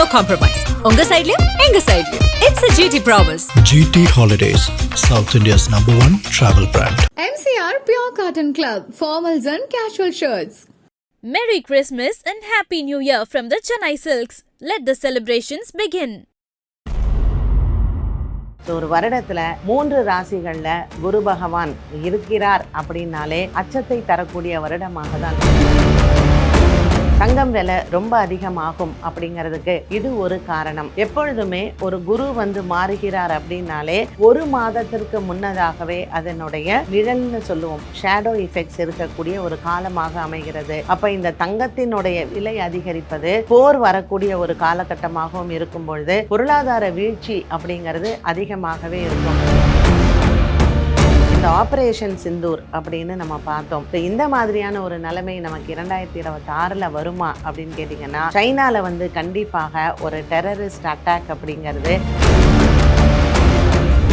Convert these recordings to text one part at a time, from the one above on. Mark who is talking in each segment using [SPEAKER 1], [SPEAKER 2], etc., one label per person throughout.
[SPEAKER 1] no compromise. உங்க சைடுலயும் எங்க சைடுலயும். It's a GT promise.
[SPEAKER 2] GT Holidays, South India's #1 travel brand.
[SPEAKER 3] MCR Pure Cotton Club, formals and casual shirts.
[SPEAKER 4] Merry Christmas and Happy New Year from the Chennai Silks. Let the celebrations begin.
[SPEAKER 5] ஒரு வருடத்துல 3 ராசிகள்ல குரு பகவான் இருக்கிறார் அப்படின்னாலே அச்சத்தை தரக்கூடிய வருடமாக தான். தங்கம் விலை ரொம்ப அதிகமாகும் அப்படிங்கிறதுக்கு இது ஒரு காரணம். எப்பொழுதுமே ஒரு குரு மாறுகிறார் அப்படின்னாலே ஒரு மாதத்திற்கு முன்னதாகவே அதனுடைய நிழல்னு சொல்லுவோம், ஷேடோ எஃபெக்ட்ஸ் இருக்கக்கூடிய ஒரு காலமாக அமைகிறது. அப்ப இந்த தங்கத்தினுடைய விலை அதிகரிப்பது போர் வரக்கூடிய ஒரு காலகட்டமாகவும் இருக்கும் பொழுது பொருளாதார வீழ்ச்சி அப்படிங்கிறது அதிகமாகவே இருக்கும். ஆபரேஷன் சிந்தூர் அப்படின்னு நம்ம பார்த்தோம். இந்த மாதிரியான ஒரு நிலைமை நமக்கு 2026 வருமா அப்படின்னு கேட்டீங்கன்னா, சைனால கண்டிப்பாக ஒரு டெரரிஸ்ட் அட்டாக் அப்படிங்கிறது,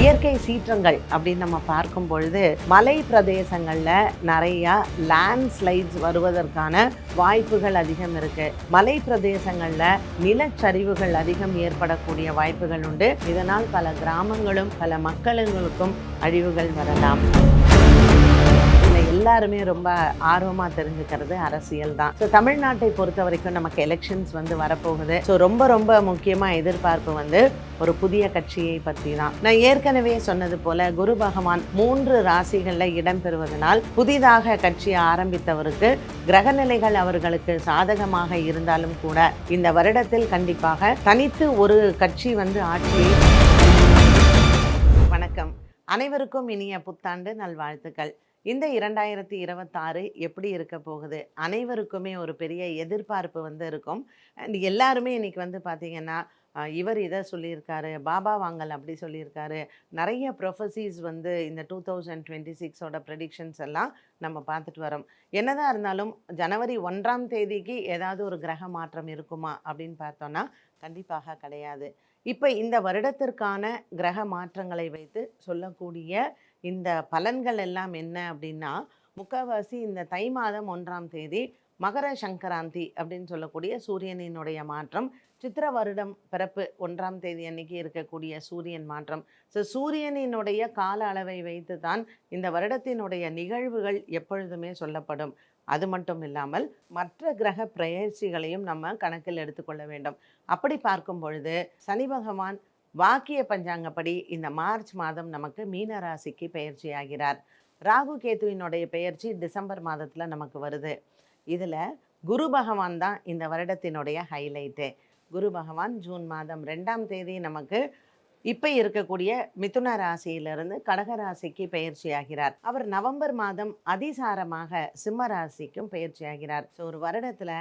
[SPEAKER 5] இயற்கை சீற்றங்கள் அப்படின்னு நம்ம பார்க்கும் பொழுது மலை பிரதேசங்கள்ல நிறைய லேண்ட்ஸ்லைட்ஸ் வருவதற்கான வாய்ப்புகள் அதிகம் இருக்கு. மலை பிரதேசங்கள்ல நிலச்சரிவுகள் அதிகம் ஏற்படக்கூடிய வாய்ப்புகள் உண்டு. இதனால் பல கிராமங்களும் பல மக்களுக்கும் அழிவுகள் வரலாம். எல்லாருமே ரொம்ப ஆர்வமாக தெரிஞ்சுக்கிறது அரசியல் தான். ஸோ தமிழ்நாட்டை பொறுத்த வரைக்கும் நமக்கு எலெக்ஷன்ஸ் வரப்போகுது. ஸோ ரொம்ப ரொம்ப முக்கியமாக எதிர்பார்ப்பு ஒரு புதிய கட்சியை பற்றி தான். நான் ஏற்கனவே சொன்னது போல குரு பகவான் 3 ராசிகளில் இடம்பெறுவதனால் புதிதாக கட்சியை ஆரம்பித்தவருக்கு கிரகநிலைகள் அவர்களுக்கு சாதகமாக இருந்தாலும் கூட இந்த வருடத்தில் கண்டிப்பாக தனித்து ஒரு கட்சி ஆட்சியை. வணக்கம், அனைவருக்கும் இனிய புத்தாண்டு நல்வாழ்த்துக்கள். இந்த 2026 எப்படி இருக்க போகுது? அனைவருக்குமே ஒரு பெரிய எதிர்பார்ப்பு இருக்கும். அண்ட் எல்லாருமே இன்னைக்கு பார்த்தீங்கன்னா, இவர் இதை சொல்லியிருக்காரு, பாபா வாங்கல் அப்படி சொல்லியிருக்காரு, நிறைய ப்ரொஃபஸிஸ் இந்த 2026ஓட ப்ரெடிக்ஷன்ஸ் எல்லாம் நம்ம பார்த்துட்டு வரோம். என்னதான் இருந்தாலும் ஜனவரி 1ஆம் தேதிக்கு ஏதாவது ஒரு கிரக மாற்றம் இருக்குமா அப்படின்னு பார்த்தோன்னா கண்டிப்பாக கிடையாது. இப்போ இந்த வருடத்திற்கான கிரக மாற்றங்களை வைத்து சொல்லக்கூடிய இந்த பலன்கள் எல்லாம் என்ன அப்படின்னா, முக்கால்வாசி இந்த தை மாதம் 1ஆம் தேதி மகர சங்கராந்தி அப்படின்னு சொல்லக்கூடிய சூரியனினுடைய மாற்றம், சித்திர வருடம் பிறப்பு 1ஆம் தேதி அன்னைக்கு இருக்கக்கூடிய சூரியன் மாற்றம். ஸோ சூரியனினுடைய கால அளவை வைத்து தான் இந்த வருடத்தினுடைய நிகழ்வுகள் எப்பொழுதுமே சொல்லப்படும். அது மட்டும் இல்லாமல் மற்ற கிரக பெயர்ச்சிகளையும் நம்ம கணக்கில் எடுத்துக்கொள்ள வேண்டும். அப்படி பார்க்கும் பொழுது சனி பகவான் வாக்கிய பஞ்சாங்கப்படி இந்த மார்ச் மாதம் நமக்கு மீன ராசிக்கு பெயர்ச்சி ஆகிறார். ராகு கேதுவினுடைய பெயர்ச்சி டிசம்பர் மாதத்தில் நமக்கு வருது. இதில் குரு பகவான் தான் இந்த வருடத்தினுடைய ஹைலைட்டு. குரு பகவான் ஜூன் மாதம் 2ஆம் தேதி நமக்கு இப்போ இருக்கக்கூடிய மிதுன ராசியிலிருந்து கடக ராசிக்கு பயிற்சி ஆகிறார். அவர் நவம்பர் மாதம் அதிசாரமாக சிம்ம ராசிக்கும் பயிற்சி ஆகிறார். ஸோ ஒரு வருடத்தில்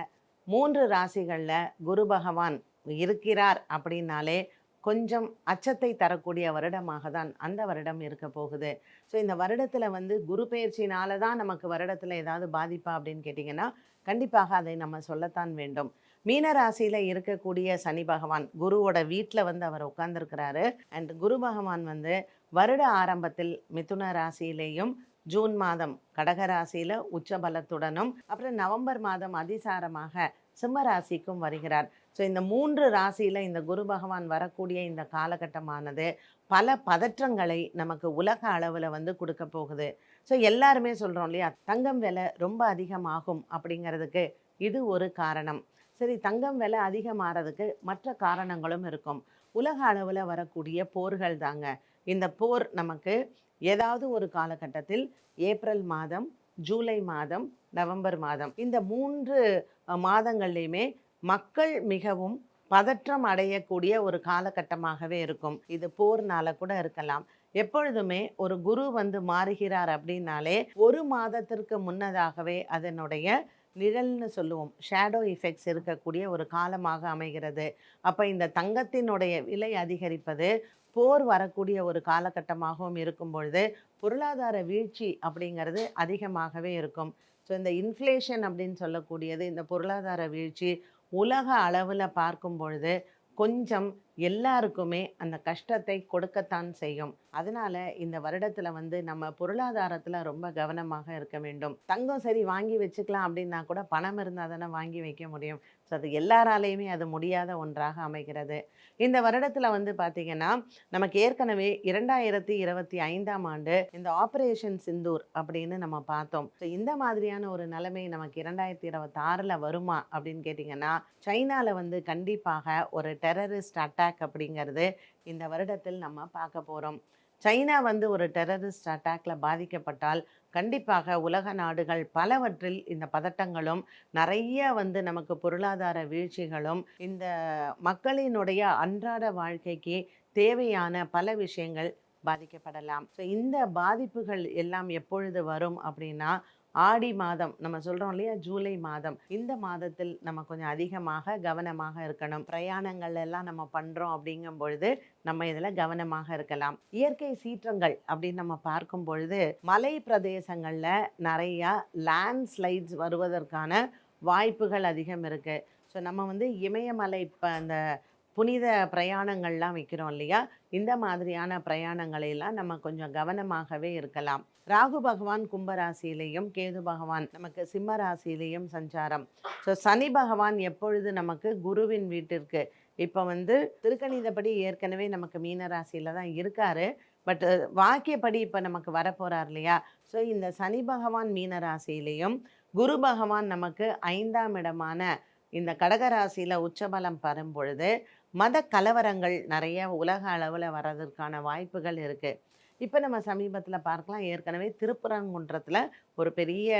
[SPEAKER 5] 3 ராசிகளில் குரு பகவான் இருக்கிறார் அப்படின்னாலே கொஞ்சம் அச்சத்தை தரக்கூடிய வருடமாக தான் அந்த வருடம் இருக்க போகுது. ஸோ இந்த வருடத்தில் குரு பயிற்சினால தான் நமக்கு வருடத்தில் ஏதாவது பாதிப்பா அப்படின்னு கேட்டிங்கன்னா கண்டிப்பாக அதை நம்ம சொல்லத்தான் வேண்டும். மீன ராசியில் இருக்கக்கூடிய சனி பகவான் குருவோட வீட்டில் அவர் உட்கார்ந்துருக்கிறாரு. அண்ட் குரு பகவான் வருட ஆரம்பத்தில் மிதுன ராசியிலேயும் ஜூன் மாதம் கடக ராசியில் உச்ச பலத்துடனும் அப்புறம் நவம்பர் மாதம் அதிசாரமாக சிம்ம ராசிக்கும் வருகிறார். ஸோ இந்த 3 ராசியில் இந்த குரு பகவான் வரக்கூடிய இந்த காலகட்டமானது பல பதற்றங்களை நமக்கு உலக அளவில் கொடுக்க போகுது. ஸோ எல்லாருமே சொல்கிறோம் இல்லையா, தங்கம் விலை ரொம்ப அதிகமாகும் அப்படிங்கிறதுக்கு இது ஒரு காரணம். சரி, தங்கம் விலை அதிகமாகிறதுக்கு மற்ற காரணங்களும் இருக்கும். உலக அளவில் வரக்கூடிய போர்கள் தாங்க. இந்த போர் நமக்கு ஏதாவது ஒரு காலகட்டத்தில் ஏப்ரல் மாதம், ஜூலை மாதம், நவம்பர் மாதம் இந்த 3 மாதங்கள்லையுமே மக்கள் மிகவும் பதற்றம் அடையக்கூடிய ஒரு காலகட்டமாகவே இருக்கும். இது போர்னால கூட இருக்கலாம். எப்பொழுதுமே ஒரு குரு மாறுகிறார் அப்படின்னாலே ஒரு மாதத்திற்கு முன்னதாகவே அதனுடைய நிழல்னு சொல்லுவோம், ஷேடோ எஃபெக்ட்ஸ் இருக்கக்கூடிய ஒரு காலமாக அமைகிறது. அப்போ இந்த தங்கத்தினுடைய விலை அதிகரிப்பது போர் வரக்கூடிய ஒரு காலகட்டமாகவும் இருக்கும் பொழுது பொருளாதார வீழ்ச்சி அப்படிங்கிறது அதிகமாகவே இருக்கும். ஸோ இந்த இன்ஃப்ளேஷன் அப்படின்னு சொல்லக்கூடியது, இந்த பொருளாதார வீழ்ச்சி உலக அளவில் பார்க்கும் பொழுது கொஞ்சம் எல்லாருக்குமே அந்த கஷ்டத்தை கொடுக்கத்தான் செய்யும். அதனால இந்த வருடத்துல வந்து நம்ம பொருளாதாரத்துல ரொம்ப கவனமாக இருக்க வேண்டும். தங்கம் சரி வாங்கி வச்சுக்கலாம் அப்படின்னா கூட பணம் இருந்தால் தானே வாங்கி வைக்க முடியும். ஸோ அது எல்லாராலையுமே அது முடியாத ஒன்றாக அமைகிறது. இந்த வருடத்துல வந்து பார்த்தீங்கன்னா நமக்கு ஏற்கனவே 2025ஆம் ஆண்டு இந்த ஆபரேஷன் சிந்தூர் அப்படின்னு நம்ம பார்த்தோம். ஸோ இந்த மாதிரியான ஒரு நிலைமை நமக்கு 2026ல் வருமா அப்படின்னு கேட்டிங்கன்னா, சைனாவில் வந்து கண்டிப்பாக ஒரு டெரரிஸ்ட் அட்டாக் அப்படிங்கிறது இந்த வருடத்தில் நம்ம பார்க்க போகிறோம். சைனா வந்து ஒரு டெரரிஸ்ட் அட்டாக்ல பாதிக்கப்பட்டால் கண்டிப்பாக உலக நாடுகள் பலவற்றில் இந்த பதட்டங்களும் நிறைய வந்து நமக்கு பொருளாதார வீழ்ச்சிகளும் இந்த மக்களினுடைய அன்றாட வாழ்க்கைக்கு தேவையான பல விஷயங்கள் பாதிக்கப்படலாம். ஸோ இந்த பாதிப்புகள் எல்லாம் எப்பொழுது வரும் அப்படின்னா, ஆடி மாதம் நம்ம சொல்கிறோம் இல்லையா, ஜூலை மாதம். இந்த மாதத்தில் நம்ம கொஞ்சம் அதிகமாக கவனமாக இருக்கணும். பிரயாணங்கள் எல்லாம் நம்ம பண்ணுறோம் அப்படிங்கும் பொழுது நம்ம இதில் கவனமாக இருக்கலாம். இயற்கை சீற்றங்கள் அப்படின்னு நம்ம பார்க்கும் பொழுது மலை பிரதேசங்களில் நிறையா லேண்ட்ஸ்லைட்ஸ் வருவதற்கான வாய்ப்புகள் அதிகம் இருக்குது. ஸோ நம்ம வந்து இமயமலை அந்த புனித பிரயாணங்கள்லாம் வைக்கிறோம் இல்லையா, இந்த மாதிரியான பிரயாணங்களெல்லாம் நம்ம கொஞ்சம் கவனமாகவே இருக்கலாம். ராகு பகவான் கும்பராசியிலையும் கேது பகவான் நமக்கு சிம்ம ராசியிலையும் சஞ்சாரம். ஸோ சனி பகவான் எப்பொழுது நமக்கு குருவின் வீட்டிற்கு இப்போ வந்து திருக்கணிதப்படி ஏற்கனவே நமக்கு மீன ராசியில் தான் இருக்காரு. பட் வாக்கியப்படி இப்போ நமக்கு வரப்போகிறார் இல்லையா. ஸோ இந்த சனி பகவான் மீன ராசியிலையும் குரு பகவான் நமக்கு 5ஆம் இடமான இந்த கடகராசியில் உச்சபலம் பெறும் பொழுது மத கலவரங்கள் நிறைய உலக அளவில் வர்றதற்கான வாய்ப்புகள் இருக்குது. இப்போ நம்ம சமீபத்தில் பார்க்கலாம், ஏற்கனவே திருப்பரங்குன்றத்தில் ஒரு பெரிய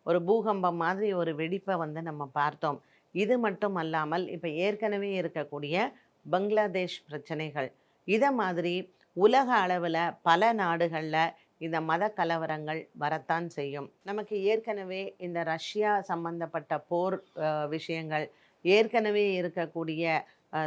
[SPEAKER 5] ஒரு பூகம்பம் மாதிரி ஒரு வெடிப்பை வந்து நம்ம பார்த்தோம். இது மட்டும் அல்லாமல் இப்போ ஏற்கனவே இருக்கக்கூடிய பங்களாதேஷ் பிரச்சனைகள், இதை மாதிரி உலக அளவில் பல நாடுகளில் இந்த மத கலவரங்கள் வரத்தான் செய்யும். நமக்கு ஏற்கனவே இந்த ரஷ்யா சம்பந்தப்பட்ட போர் விஷயங்கள், ஏற்கனவே இருக்கக்கூடிய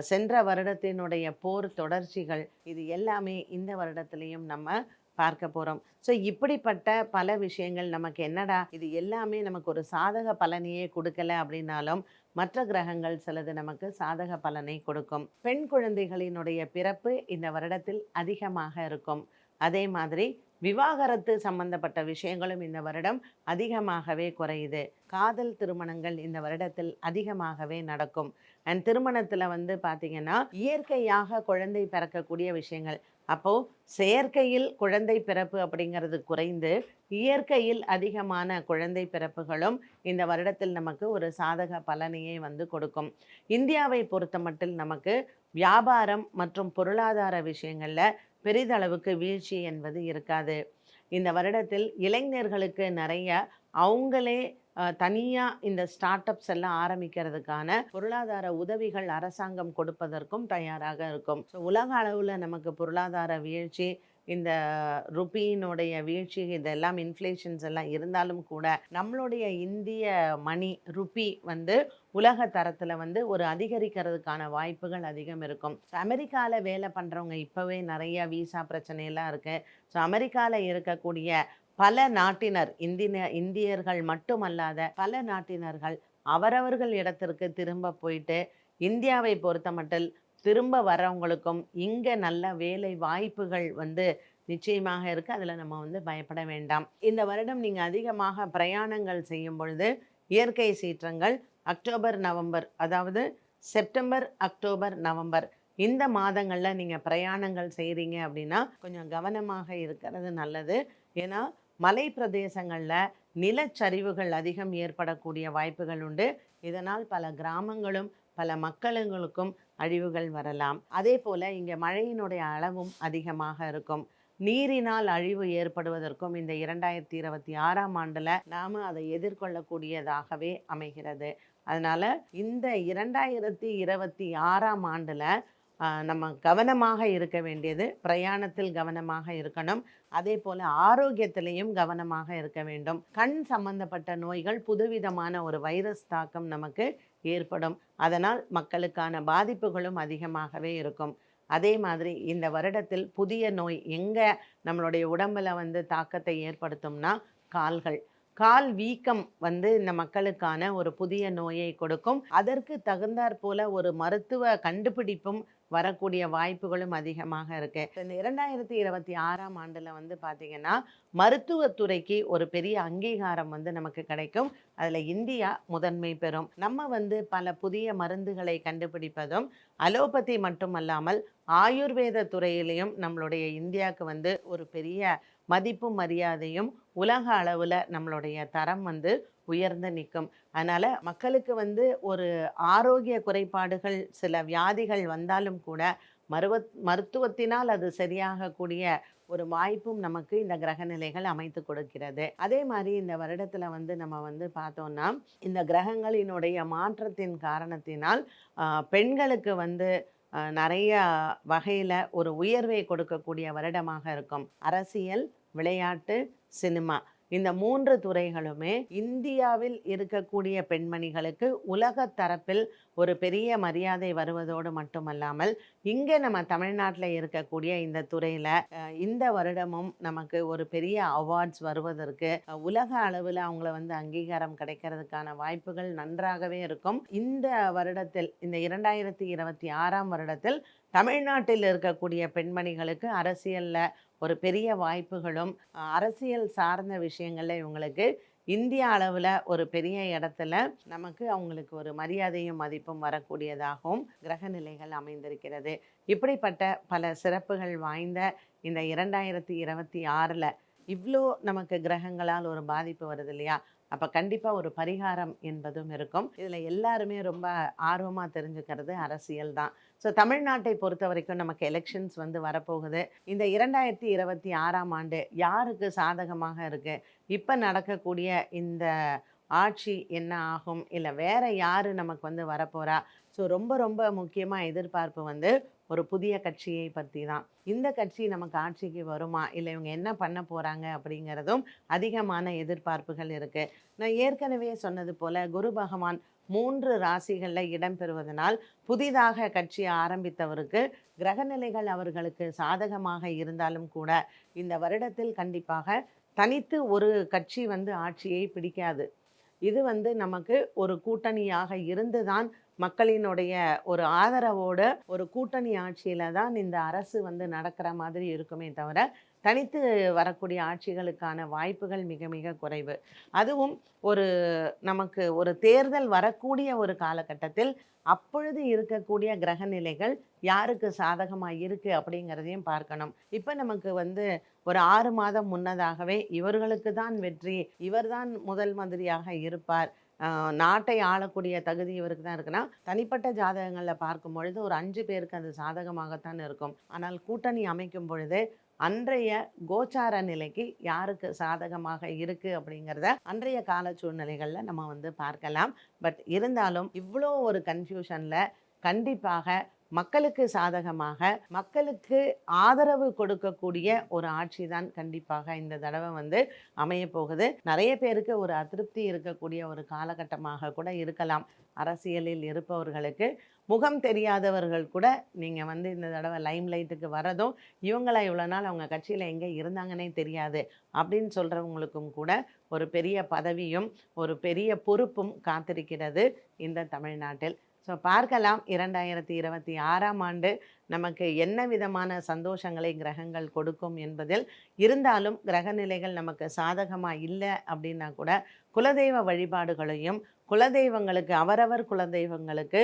[SPEAKER 5] சென்ற வருடத்தினுடைய போர் தொடர்ச்சிகள், இது எல்லாமே இந்த வருடத்திலையும் நம்ம பார்க்க போகிறோம். ஸோ இப்படிப்பட்ட பல விஷயங்கள் நமக்கு என்னடா இது எல்லாமே நமக்கு ஒரு சாதக பலனையே கொடுக்கல அப்படின்னாலும் மற்ற கிரகங்கள் சிலது நமக்கு சாதக பலனை கொடுக்கும். பெண் குழந்தைகளினுடைய பிறப்பு இந்த வருடத்தில் அதிகமாக இருக்கும். அதே மாதிரி விவாகரத்து சம்பந்தப்பட்ட விஷயங்களும் இந்த வருடம் அதிகமாகவே குறையுது. காதல் திருமணங்கள் இந்த வருடத்தில் அதிகமாகவே நடக்கும். அண்ட் திருமணத்தில் வந்து பார்த்திங்கன்னா இயற்கையாக குழந்தை பிறக்கக்கூடிய விஷயங்கள், அப்போது செயற்கையில் குழந்தை பிறப்பு அப்படிங்கிறது குறைந்து இயற்கையில் அதிகமான குழந்தை பிறப்புகளும் இந்த வருடத்தில் நமக்கு ஒரு சாதக பலனையே வந்து கொடுக்கும். இந்தியாவை பொறுத்த மட்டும் நமக்கு வியாபாரம் மற்றும் பொருளாதார விஷயங்களில் பெரிதளவுக்கு வீழ்ச்சி என்பது இருக்காது. இந்த வருடத்தில் இளைஞர்களுக்கு நிறைய அவங்களே தனியாக இந்த ஸ்டார்ட் அப்ஸ் எல்லாம் ஆரம்பிக்கிறதுக்கான பொருளாதார உதவிகள் அரசாங்கம் கொடுப்பதற்கும் தயாராக இருக்கும். ஸோ உலக அளவில் நமக்கு பொருளாதார வீழ்ச்சி, இந்த ருப்பியினுடைய வீழ்ச்சி, இதெல்லாம் இன்ஃப்ளேஷன்ஸ் எல்லாம் இருந்தாலும் கூட நம்மளுடைய இந்திய மணி ருப்பி வந்து உலக தரத்தில் வந்து ஒரு அதிகரிக்கிறதுக்கான வாய்ப்புகள் அதிகம் இருக்கும். ஸோ அமெரிக்காவில் வேலை பண்ணுறவங்க இப்போவே நிறைய வீசா பிரச்சனையெல்லாம் இருக்குது. ஸோ அமெரிக்காவில் இருக்கக்கூடிய பல நாட்டினர், இந்தியர்கள் மட்டுமல்லாத பல நாட்டினர்கள் அவரவர்கள் இடத்திற்கு திரும்ப போயிட்டு இந்தியாவை பொறுத்த மட்டும் திரும்ப வர்றவங்களுக்கும் இங்கே நல்ல வேலை வாய்ப்புகள் வந்து நிச்சயமாக இருக்குது. அதில் நம்ம வந்து பயப்பட வேண்டாம். இந்த வருடம் நீங்கள் அதிகமாக பிரயாணங்கள் செய்யும் பொழுது இயற்கை சீற்றங்கள் அக்டோபர் நவம்பர், அதாவது செப்டம்பர் அக்டோபர் நவம்பர் இந்த மாதங்களில் நீங்கள் பிரயாணங்கள் செய்கிறீங்க அப்படின்னா கொஞ்சம் கவனமாக இருக்கிறது நல்லது. ஏன்னா மலை பிரதேசங்களில் நிலச்சரிவுகள் அதிகம் ஏற்படக்கூடிய வாய்ப்புகள் உண்டு. இதனால் பல கிராமங்களும் பல மக்களுங்களுக்கும் அழிவுகள் வரலாம். அதே போல் இங்கே மழையினுடைய அளவும் அதிகமாக இருக்கும். நீரினால் அழிவு ஏற்படுவதற்கும் இந்த 2026ஆம் ஆண்டில் நாம் அதை எதிர்கொள்ளக்கூடியதாகவே அமைகிறது. அதனால் இந்த 2026ஆம் ஆண்டில் நம்ம கவனமாக இருக்க வேண்டியது, பிரயாணத்தில் கவனமாக இருக்கணும். அதே போல் ஆரோக்கியத்திலையும் கவனமாக இருக்க வேண்டும். கண் சம்பந்தப்பட்ட நோய்கள், புதுவிதமான ஒரு வைரஸ் தாக்கம் நமக்கு ஏற்படும். அதனால் மக்களுக்கான பாதிப்புகளும் அதிகமாகவே இருக்கும். அதே மாதிரி இந்த வருடத்தில் புதிய நோய் எங்கே நம்மளுடைய உடம்பில் வந்து தாக்கத்தை ஏற்படுத்தும்னா கால் வீக்கம் வந்து இந்த மக்களுக்கான ஒரு புதிய நோயை கொடுக்கும். அதற்கு தகுந்தாற் போல ஒரு மருத்துவ கண்டுபிடிப்பும் வரக்கூடிய வாய்ப்புகளும் அதிகமாக இருக்கு. இந்த 2026ஆம் ஆண்டுல வந்து பார்த்தீங்கன்னா மருத்துவத்துறைக்கு ஒரு பெரிய அங்கீகாரம் வந்து நமக்கு கிடைக்கும். அதில் இந்தியா முதன்மை பெறும். நம்ம வந்து பல புதிய மருந்துகளை கண்டுபிடிப்பதும் அலோபதி மட்டுமல்லாமல் ஆயுர்வேத துறையிலையும் நம்மளுடைய இந்தியாவுக்கு வந்து ஒரு பெரிய மதிப்பும் மரியாதையும் உலக அளவில் நம்மளுடைய தரம் வந்து உயர்ந்து நிற்கும். அதனால் மக்களுக்கு வந்து ஒரு ஆரோக்கிய குறைபாடுகள் சில வியாதிகள் வந்தாலும் கூட மருத்துவத்தினால் அது சரியாகக்கூடிய ஒரு வாய்ப்பும் நமக்கு இந்த கிரகநிலைகள் அமைத்து கொடுக்கிறது. அதே மாதிரி இந்த வருடத்தில் வந்து நம்ம வந்து பார்த்தோம்னா இந்த கிரகங்களினுடைய மாற்றத்தின் காரணத்தினால் பெண்களுக்கு வந்து நிறைய வகையில் ஒரு உயர்வை கொடுக்கக்கூடிய வருடமாக இருக்கும். அரசியல், விளையாட்டு, சினிமா இந்த 3 துறைகளுமே இந்தியாவில் இருக்கக்கூடிய பெண்மணிகளுக்கு உலக தரப்பில் ஒரு பெரிய மரியாதை வருவதோடு மட்டுமல்லாமல் இங்கே நம்ம தமிழ்நாட்டில் இருக்கக்கூடிய இந்த துறையில் இந்த வருடமும் நமக்கு ஒரு பெரிய அவார்ட்ஸ் வருவதற்கு உலக அளவில் அவங்கள வந்து அங்கீகாரம் கிடைக்கிறதுக்கான வாய்ப்புகள் நன்றாகவே இருக்கும். இந்த வருடத்தில் இந்த 2026ஆம் வருடத்தில் தமிழ்நாட்டில் இருக்கக்கூடிய பெண்மணிகளுக்கு அரசியலில் ஒரு பெரிய வாய்ப்புகளும் அரசியல் சார்ந்த விஷயங்கள்ல இவங்களுக்கு இந்திய அளவில் ஒரு பெரிய இடத்துல நமக்கு அவங்களுக்கு ஒரு மரியாதையும் மதிப்பும் வரக்கூடியதாகவும் கிரகநிலைகள் அமைந்திருக்கிறது. இப்படிப்பட்ட பல சிறப்புகள் வாய்ந்த இந்த 2026ல் இவ்வளோ நமக்கு கிரகங்களால் ஒரு பாதிப்பு வருது இல்லையா? அப்போ கண்டிப்பாக ஒரு பரிகாரம் என்பதும் இருக்கும். இதில் எல்லாருமே ரொம்ப ஆர்வமாக தெரிஞ்சுக்கிறது அரசியல் தான். ஸோ தமிழ்நாட்டை பொறுத்த வரைக்கும் நமக்கு எலெக்ஷன்ஸ் வந்து வரப்போகுது. இந்த 2026ஆம் ஆண்டு யாருக்கு சாதகமாக இருக்குது? இப்போ நடக்கக்கூடிய இந்த ஆட்சி என்ன ஆகும், இல்லை வேற யார் நமக்கு வந்து வரப்போகிறா? ஸோ ரொம்ப ரொம்ப முக்கியமாக எதிர்பார்ப்பு வந்து ஒரு புதிய கட்சியை பற்றி தான். இந்த கட்சி நமக்கு ஆட்சிக்கு வருமா, இல்லை இவங்க என்ன பண்ண போகிறாங்க அப்படிங்கிறதும் அதிகமான எதிர்பார்ப்புகள் இருக்குது. நான் ஏற்கனவே சொன்னது போல் குரு பகவான் 3 ராசிகளில் இடம்பெறுவதனால் புதிதாக கட்சி ஆரம்பித்தவருக்கு கிரகநிலைகள் அவர்களுக்கு சாதகமாக இருந்தாலும் கூட இந்த வருடத்தில் கண்டிப்பாக தனித்து ஒரு கட்சி வந்து ஆட்சியை பிடிக்காது. இது வந்து நமக்கு ஒரு கூட்டணியாக இருந்துதான் மக்களினுடைய ஒரு ஆதரவோடு ஒரு கூட்டணி ஆட்சியில தான் இந்த அரசு வந்து நடக்கிற மாதிரி இருக்குமே தவிர தனித்து வரக்கூடிய ஆட்சிகளுக்கான வாய்ப்புகள் மிக மிக குறைவு. அதுவும் ஒரு நமக்கு ஒரு தேர்தல் வரக்கூடிய ஒரு காலகட்டத்தில் அப்பொழுது இருக்கக்கூடிய கிரகநிலைகள் யாருக்கு சாதகமாக இருக்குது அப்படிங்கிறதையும் பார்க்கணும். இப்போ நமக்கு வந்து ஒரு 6 மாதம் முன்னதாகவே இவர்களுக்கு தான் வெற்றி, இவர்தான் முதல் மந்திரியாக இருப்பார், நாட்டை ஆளக்கூடிய தகுதி இவருக்கு தான் இருக்குன்னா தனிப்பட்ட ஜாதகங்களில் பார்க்கும் பொழுது ஒரு 5 பேருக்கு அது சாதகமாகத்தான் இருக்கும். ஆனால் கூட்டணி அமைக்கும் பொழுது அன்றைய கோச்சார நிலைக்கு யாருக்கு சாதகமாக இருக்குது அப்படிங்கிறத அன்றைய கால சூழ்நிலைகளில் நம்ம வந்து பார்க்கலாம். பட் இருந்தாலும் இவ்வளோ ஒரு கன்ஃபியூஷனில் கண்டிப்பாக மக்களுக்கு சாதகமாக மக்களுக்கு ஆதரவு கொடுக்கக்கூடிய ஒரு ஆட்சி தான் கண்டிப்பாக இந்த தடவை வந்து அமைய போகுது. நிறைய பேருக்கு ஒரு அதிருப்தி இருக்கக்கூடிய ஒரு காலகட்டமாக கூட இருக்கலாம். அரசியலில் இருப்பவர்களுக்கு முகம் தெரியாதவர்கள் கூட நீங்கள் வந்து இந்த தடவை லைம் லைட்டுக்கு வரதும் இவங்களா இவ்வளோ நாள் அவங்க கட்சியில் எங்கே இருந்தாங்கன்னே தெரியாது அப்படின்னு சொல்கிறவங்களுக்கும் கூட ஒரு பெரிய பதவியும் ஒரு பெரிய பொறுப்பும் காத்திருக்கிறது இந்த தமிழ்நாட்டில். ஸோ பார்க்கலாம் 2026ஆம் ஆண்டு நமக்கு என்ன விதமான சந்தோஷங்களை கிரகங்கள் கொடுக்கும் என்பதில். இருந்தாலும் கிரகநிலைகள் நமக்கு சாதகமாக இல்லை அப்படின்னா கூட குலதெய்வ வழிபாடுகளையும் குலதெய்வங்களுக்கு அவரவர் குலதெய்வங்களுக்கு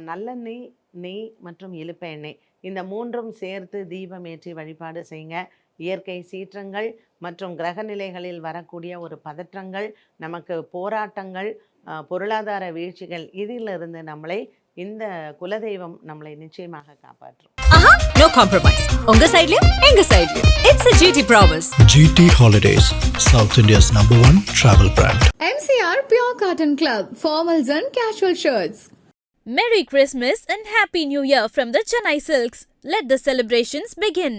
[SPEAKER 5] நல்லெண்ணெய், நெய் மற்றும் இலுப்ப எண்ணெய் இந்த 3ம் சேர்த்து தீபம் ஏற்றி வழிபாடு செய்யுங்க. இயற்கை சீற்றங்கள் மற்றும் கிரகநிலைகளில் வரக்கூடிய ஒரு பதற்றங்கள், நமக்கு போராட்டங்கள், பொருளாதார வீழ்ச்சிகள் இதிலிருந்து நம்மளை இந்த குலதெய்வம் நம்மளை நிச்சயமாக காப்பாற்றும்.
[SPEAKER 1] No compromise. உங்க சைடுலயும் எங்க சைடுலயும். It's a GT promise.
[SPEAKER 2] GT Holidays, South India's #1 travel brand.
[SPEAKER 3] MCR Pure Cotton Club, formals and casual shirts.
[SPEAKER 4] Merry Christmas and Happy New Year from the Chennai Silks. Let the celebrations begin.